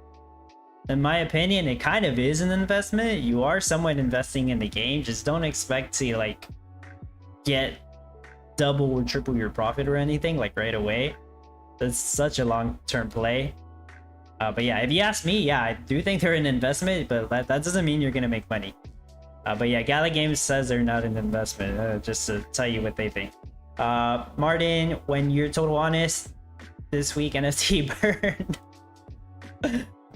In my opinion, it kind of is an investment. You are somewhat investing in the game. Just don't expect to like get double or triple your profit or anything like right away. That's such a long-term play. But yeah, if you ask me, yeah, I do think they're an investment, but that doesn't mean you're gonna make money. But yeah, Gala Games says they're not an investment, just to tell you what they think. Martin, when you're total honest, this week NFT burned.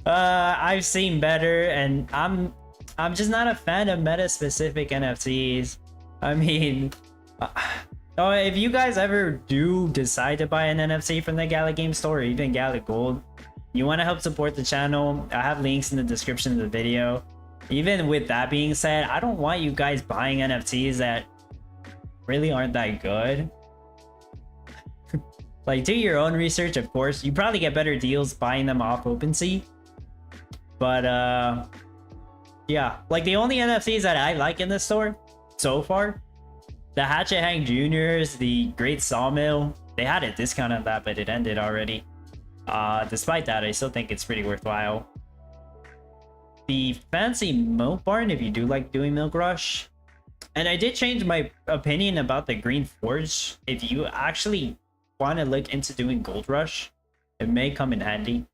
I've seen better, and I'm just not a fan of meta-specific NFTs. I mean, if you guys ever do decide to buy an NFT from the Gala Game Store or even Gala Gold, you want to help support the channel, I have links in the description of the video. Even with that being said, I don't want you guys buying NFTs that really aren't that good. Like, do your own research, of course. You probably get better deals buying them off OpenSea. But yeah, like the only NFTs that I like in this store so far, the Hatchet Hank Juniors, the Great Sawmill, they had a discount on that, but it ended already. Despite that, I still think it's pretty worthwhile. The Fancy Milk Barn, if you do like doing Milk Rush, And I did change my opinion about the Green Forge. If you actually want to look into doing Gold Rush, it may come in handy.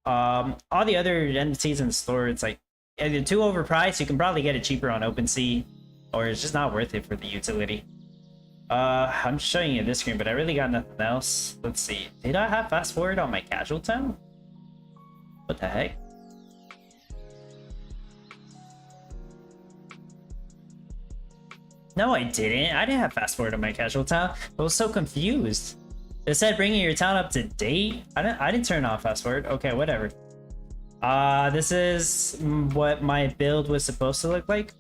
All the other entities in the store, it's like either too overpriced, you can probably get it cheaper on OpenSea, or it's just not worth it for the utility. I'm showing you this screen, but I really got nothing else. Let's see. Did I have fast forward on my casual town? What the heck? No, I didn't. I didn't have fast forward on my casual town. I was so confused. It said bringing your town up to date. I didn't turn off fast forward. Okay, whatever. This is what my build was supposed to look like.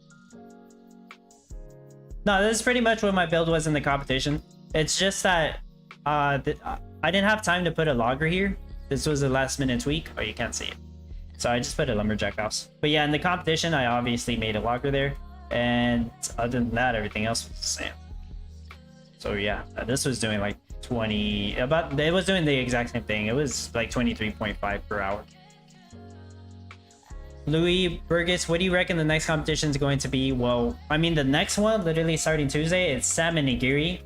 No, this is pretty much what my build was in the competition. It's just that I didn't have time to put a logger here. This was a last minute tweak. Oh, you can't see it. So I just put a lumberjack house. But yeah, in the competition, I obviously made a logger there. And other than that, everything else was the same. So yeah, this was doing like 20, it was doing the exact same thing. It was like 23.5 per hour. Louis Burgess, what do you reckon the next competition is going to be? Well, I mean, the next one, literally starting Tuesday, it's salmon nigiri.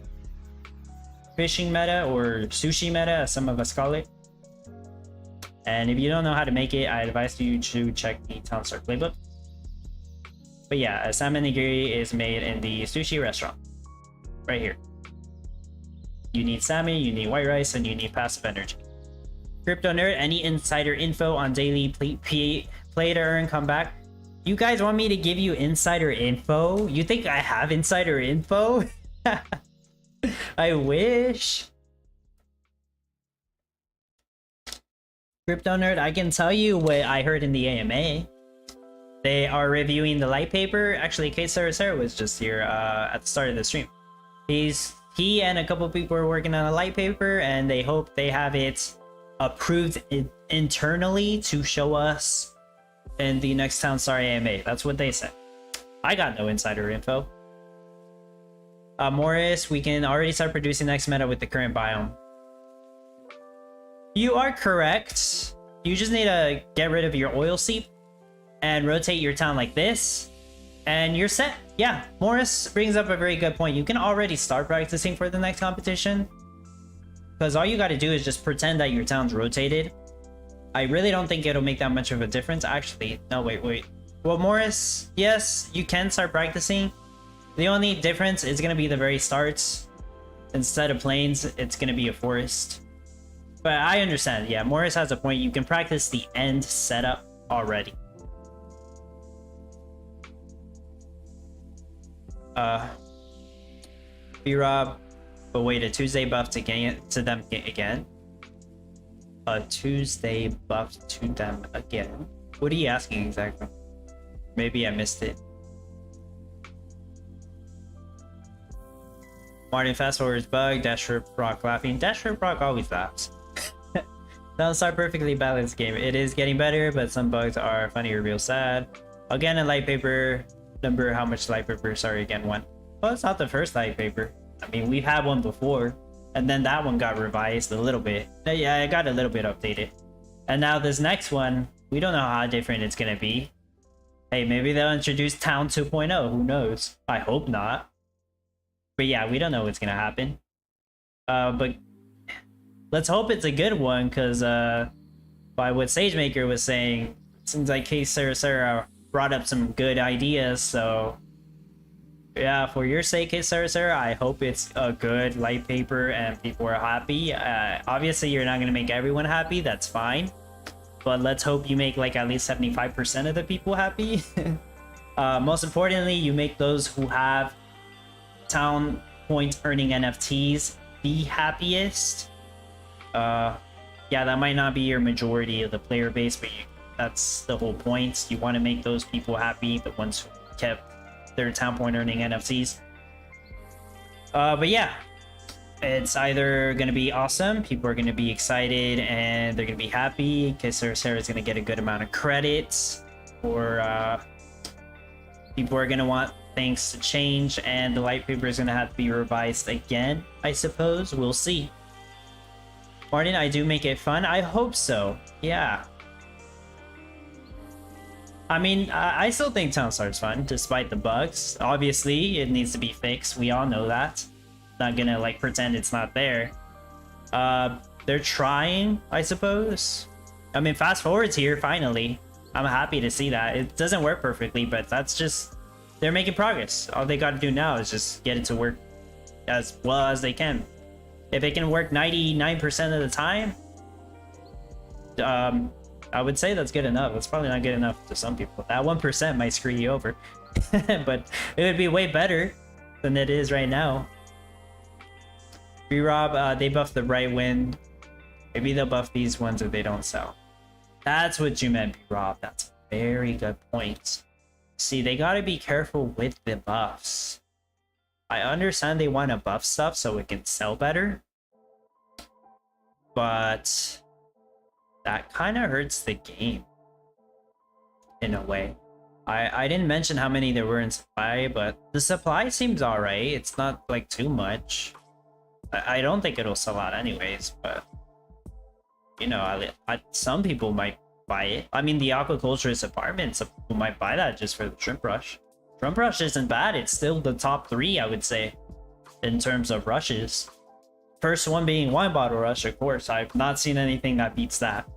Fishing meta, or sushi meta, as some of us call it. And if you don't know how to make it, I advise you to check the Town Star playbook. But yeah, a salmon nigiri is made in the sushi restaurant. Right here. You need salmon, you need white rice, and you need passive energy. Crypto Nerd, any insider info on daily play to earn comeback? You guys want me to give you insider info? You think I have insider info? I wish. Crypto Nerd, I can tell you what I heard in the AMA. They are reviewing the light paper. Actually, Kate Sarah was just here at the start of the stream. He and a couple people are working on a light paper, and they hope they have it approved internally to show us in the next Town Star AMA. That's what they said. I got no insider info. Morris, we can already start producing next meta with the current biome. You are correct. You just need to get rid of your oil seep and rotate your town like this, and you're set. Yeah, Morris brings up a very good point. You can already start practicing for the next competition, because all you got to do is just pretend that your town's rotated. I really don't think it'll make that much of a difference. Actually, no, wait. Well, Morris, yes, you can start practicing. The only difference is going to be the very starts. Instead of plains, it's going to be a forest. But I understand. Yeah, Morris has a point. You can practice the end setup already. B-Rob, but wait, a Tuesday buff to them again? A Tuesday buff to them again? What are you asking exactly? Maybe I missed it. Martin fast forwards bug, Dash Rock laughing. Dash Rock always laughs. Don't start perfectly balanced game. It is getting better, but some bugs are funny or real sad. Again, a light paper. Number how much light paper? Sorry, again, one. Well, it's not the first light paper. I mean, we've had one before, and then that one got revised a little bit. Yeah, it got a little bit updated. And now this next one, we don't know how different it's gonna be. Hey, maybe they'll introduce Town 2.0. Who knows? I hope not. But yeah, we don't know what's gonna happen. But let's hope it's a good one, because by what SageMaker was saying, it seems like Case Sarah brought up some good ideas. So yeah, for your sake, Case Sarah, I hope it's a good light paper and people are happy. Obviously, you're not going to make everyone happy. That's fine. But let's hope you make like at least 75% of the people happy. Most importantly, you make those who have town point earning NFTs the happiest. Yeah, that might not be your majority of the player base, but that's the whole point. You want to make those people happy, the ones who kept their town point earning NFTs. But yeah, it's either going to be awesome, people are going to be excited and they're going to be happy because Sarah's going to get a good amount of credits, or people are going to want things to change and the light paper is going to have to be revised again, I suppose. We'll see. Martin, I do make it fun. I hope so. Yeah. I mean, I still think Town Star's fun, despite the bugs. Obviously, it needs to be fixed. We all know that. Not gonna, like, pretend it's not there. They're trying, I suppose. I mean, fast forward's here, finally. I'm happy to see that. It doesn't work perfectly, but that's just... They're making progress. All they gotta do now is just get it to work as well as they can. If it can work 99% of the time, I would say that's good enough. That's probably not good enough to some people. That 1% might screw you over. But it would be way better than it is right now. Re-Rob, they buff the right wind. Maybe they'll buff these ones if they don't sell. That's what you meant, B-Rob. That's a very good point. See, they gotta be careful with the buffs. I understand they want to buff stuff so it can sell better. But that kind of hurts the game. In a way. I didn't mention how many there were in supply, but the supply seems alright. It's not like too much. I don't think it'll sell out anyways, but you know, some people might buy it. I mean, the aquaculturist apartment, some people might buy that just for the shrimp rush. Shrimp rush isn't bad. It's still the top 3, I would say, in terms of rushes. First one being wine bottle rush, of course. I've not seen anything that beats that.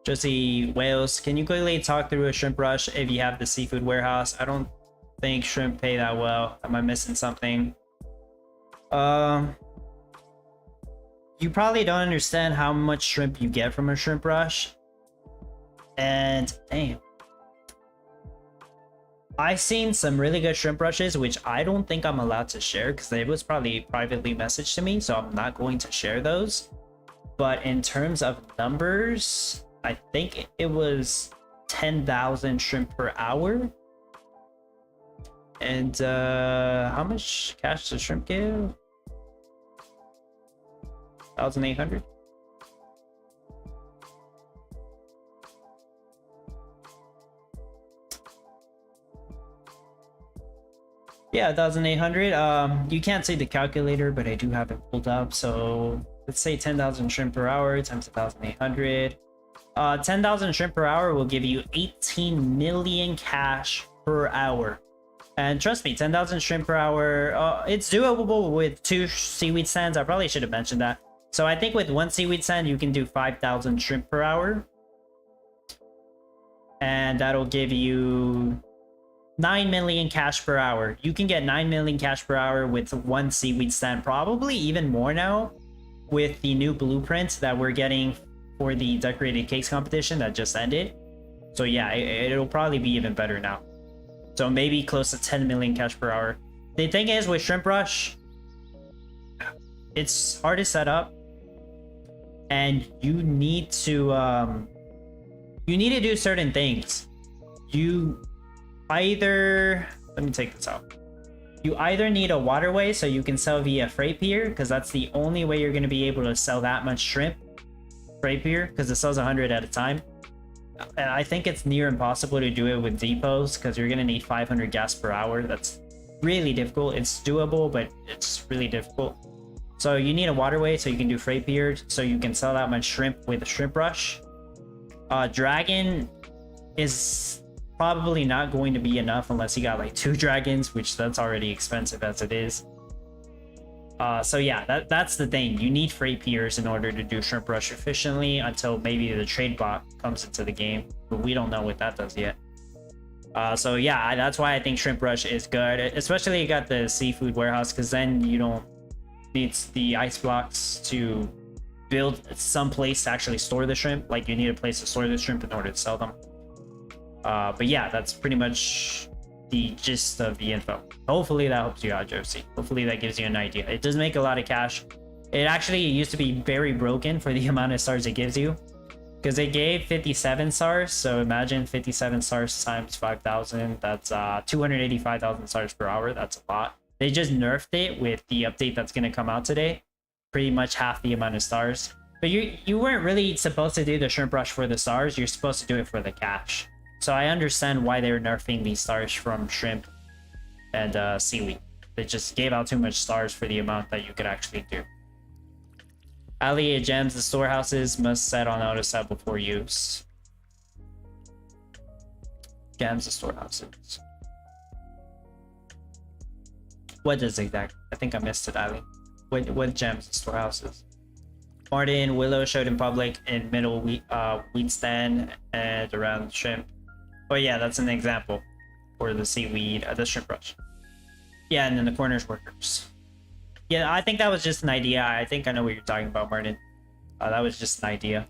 Josie Wales, can you quickly talk through a shrimp rush if you have the seafood warehouse? I don't think shrimp pay that well. Am I missing something? You probably don't understand how much shrimp you get from a shrimp rush. And damn, I've seen some really good shrimp rushes, which I don't think I'm allowed to share because it was probably privately messaged to me, so I'm not going to share those. But in terms of numbers, I think it was 10,000 shrimp per hour. And how much cash does shrimp give? 1,800. Yeah, 1,800. You can't see the calculator, but I do have it pulled up. So let's say 10,000 shrimp per hour times 1,800. 10,000 shrimp per hour will give you 18 million cash per hour. And trust me, 10,000 shrimp per hour, it's doable with 2 seaweed stands. I probably should have mentioned that. So I think with 1 seaweed stand, you can do 5,000 shrimp per hour. And that'll give you 9 million cash per hour. You can get 9 million cash per hour with 1 seaweed stand. Probably even more now with the new blueprint that we're getting for the decorated cakes competition that just ended. So yeah, it'll probably be even better now. So maybe close to 10 million cash per hour. The thing is with Shrimp Rush, it's hard to set up. And you need to do certain things. You either, let me take this out. You either need a waterway so you can sell via freight pier, because that's the only way you're going to be able to sell that much shrimp. Freight pier, because it sells 100 at a time. And I think it's near impossible to do it with depots, because you're going to need 500 gas per hour. That's really difficult. It's doable, but it's really difficult. So you need a waterway so you can do freight pier, so you can sell that much shrimp with a shrimp rush. Dragon is probably not going to be enough unless you got like 2 dragons, which that's already expensive as it is. So yeah, that's the thing. You need freight piers in order to do shrimp rush efficiently until maybe the trade bot comes into the game, but we don't know what that does yet. So yeah, that's why I think shrimp rush is good, especially you got the seafood warehouse, because then you don't need the ice blocks to build some place to actually store the shrimp. Like you need a place to store the shrimp in order to sell them. But yeah, that's pretty much the gist of the info. Hopefully that helps you out, Josie. Hopefully that gives you an idea. It does make a lot of cash. It actually used to be very broken for the amount of stars it gives you, because it gave 57 stars. So imagine 57 stars times 5,000. That's 285,000 stars per hour. That's a lot. They just nerfed it with the update that's going to come out today. Pretty much half the amount of stars. But you weren't really supposed to do the shrimp rush for the stars. You're supposed to do it for the cash. So I understand why they were nerfing these stars from shrimp and seaweed. They just gave out too much stars for the amount that you could actually do. Ali gems the storehouses must set on auto sell before use. Gems the storehouses. What does exactly? I think I missed it, Ali. What gems the storehouses? Martin Willow showed in public in middle wheat stand and around shrimp. Oh yeah, that's an example for the seaweed, the shrimp rush. Yeah, and then the corners workers. Yeah, I think that was just an idea. I think I know what you're talking about, Martin. That was just an idea.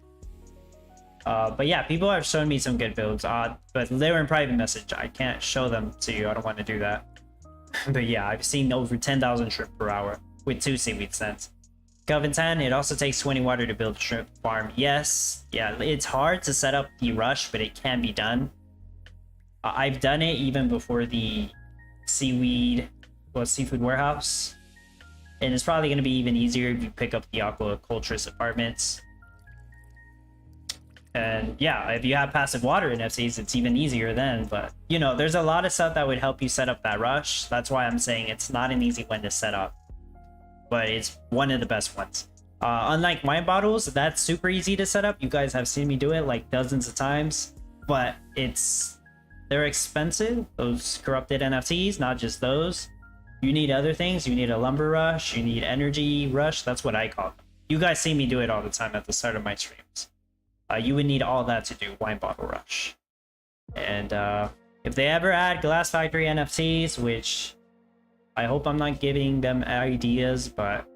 But yeah, people have shown me some good builds, but they were in private message. I can't show them to you. I don't want to do that. But yeah, I've seen over 10,000 shrimp per hour with 2 seaweed stands. Kelvin 10, it also takes 20 water to build a shrimp farm. Yes, yeah, it's hard to set up the rush, but it can be done. I've done it even before the seafood warehouse. And it's probably going to be even easier if you pick up the aquaculturist apartments. And yeah, if you have passive water NFTs, it's even easier then. But, you know, there's a lot of stuff that would help you set up that rush. That's why I'm saying it's not an easy one to set up. But it's one of the best ones. Unlike wine bottles, that's super easy to set up. You guys have seen me do it like dozens of times. But they're expensive, those corrupted NFTs, not just those. You need other things. You need a lumber rush. You need energy rush. That's what I call them. You guys see me do it all the time at the start of my streams. You would need all that to do wine bottle rush. And if they ever add Glass Factory NFTs, which I hope I'm not giving them ideas, but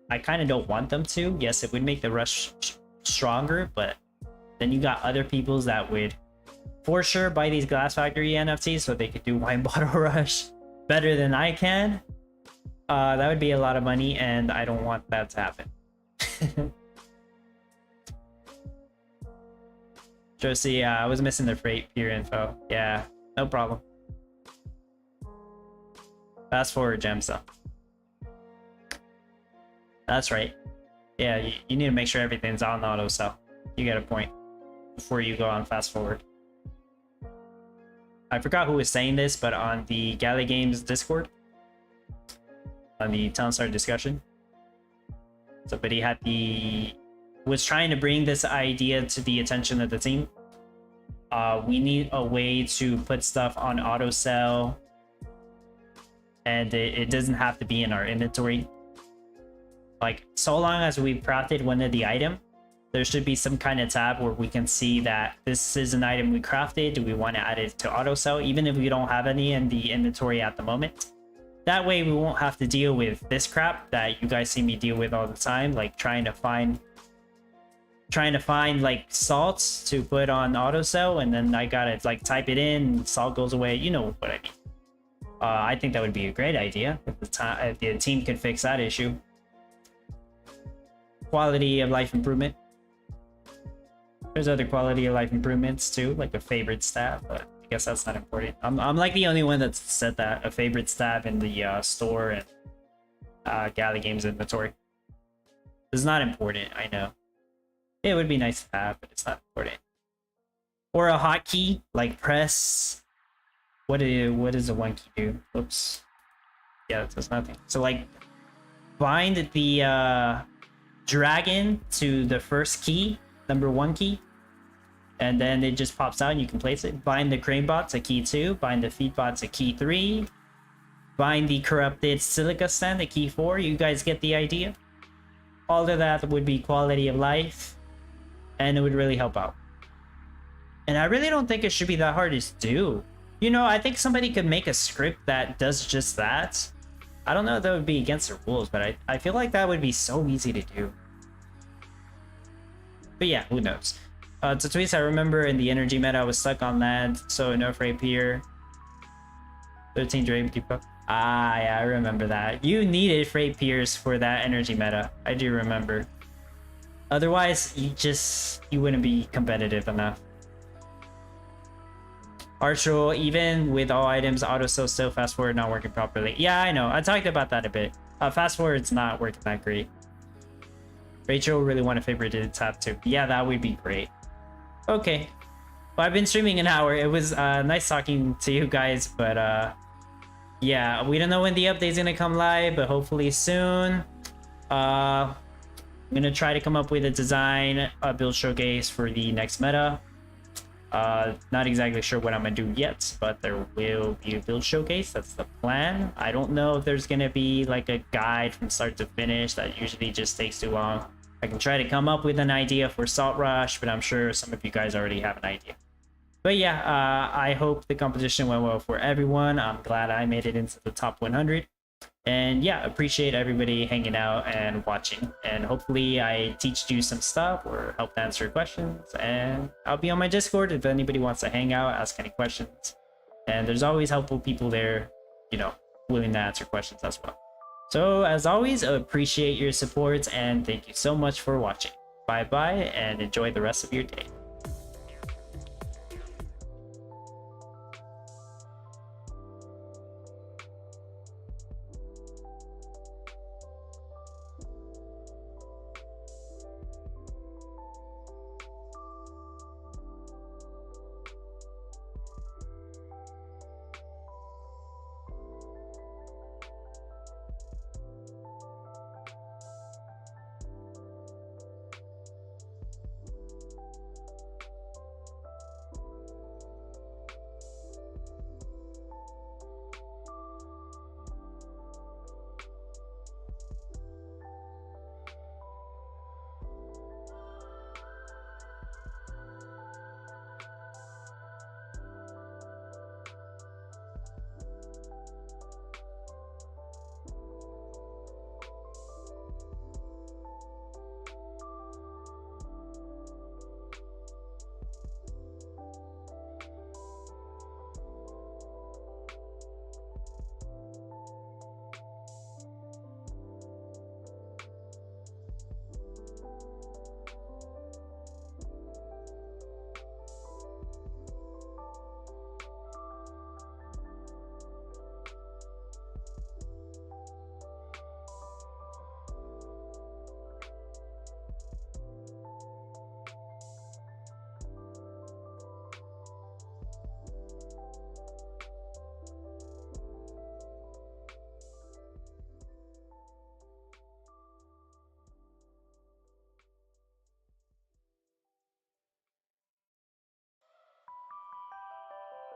I kind of don't want them to. Yes, it would make the rush stronger, but then you got other peoples that would for sure buy these Glass Factory NFTs so they could do wine bottle rush better than I can. That would be a lot of money, and I don't want that to happen. Josie, I was missing the freight pier info. Yeah, no problem. Fast forward gems though. That's right. Yeah, you need to make sure everything's on auto sell. You get a point before you go on fast forward. I forgot who was saying this, but on the Gala Games Discord, on the Town Star discussion, somebody was trying to bring this idea to the attention of the team. We need a way to put stuff on auto sell, and it doesn't have to be in our inventory. Like, so long as we've crafted one of the item, there should be some kind of tab where we can see that this is an item we crafted. Do we want to add it to auto sell, even if we don't have any in the inventory at the moment? That way we won't have to deal with this crap that you guys see me deal with all the time, like trying to find like salts to put on auto sell, and then I gotta like type it in, salt goes away. You know what I mean. I think that would be a great idea if the team could fix that issue. Quality of life improvement. There's other quality of life improvements too, like a favorite stab, but I guess that's not important. I'm like the only one that's said that, a favorite stab in the store and Gala Games inventory. It's not important, I know. It would be nice to have, but it's not important. Or a hotkey, like press. What does a one key do? Oops. Yeah, it does nothing. So like bind the dragon to the first key, number 1 key, and then it just pops out and you can place it. Bind the crane bot to key 2, bind the feed bot to key 3, bind the corrupted silica stand to key 4. You guys get the idea. All of that would be quality of life, and it would really help out. And I really don't think it should be that hard to do. You know, I think somebody could make a script that does just that. I don't know if that would be against the rules, but I feel like that would be so easy to do. But yeah, who knows? To tweets, I remember in the energy meta, I was stuck on land, so no freight pier. 13 Dream Depot. Ah, yeah, I remember that. You needed freight piers for that energy meta. I do remember. Otherwise, you wouldn't be competitive enough. Archer, even with all items, auto still fast forward not working properly. Yeah, I know. I talked about that a bit. Fast forward's not working that great. Rachel really want a favorited tab too. Yeah, that would be great. Okay. Well, I've been streaming an hour. It was nice talking to you guys, but yeah, we don't know when the update's gonna come live, but hopefully soon. I'm gonna try to come up with a design, build showcase for the next meta. Not exactly sure what I'm gonna do yet, but there will be a build showcase. That's the plan. I don't know if there's gonna be like a guide from start to finish. That usually just takes too long. I can try to come up with an idea for Salt Rush, but I'm sure some of you guys already have an idea. But yeah, I hope the competition went well for everyone. I'm glad I made it into the top 100. And yeah, appreciate everybody hanging out and watching. And hopefully I teach you some stuff or helped answer questions. And I'll be on my Discord if anybody wants to hang out, ask any questions. And there's always helpful people there, you know, willing to answer questions as well. So as always, appreciate your support and thank you so much for watching. Bye bye and enjoy the rest of your day.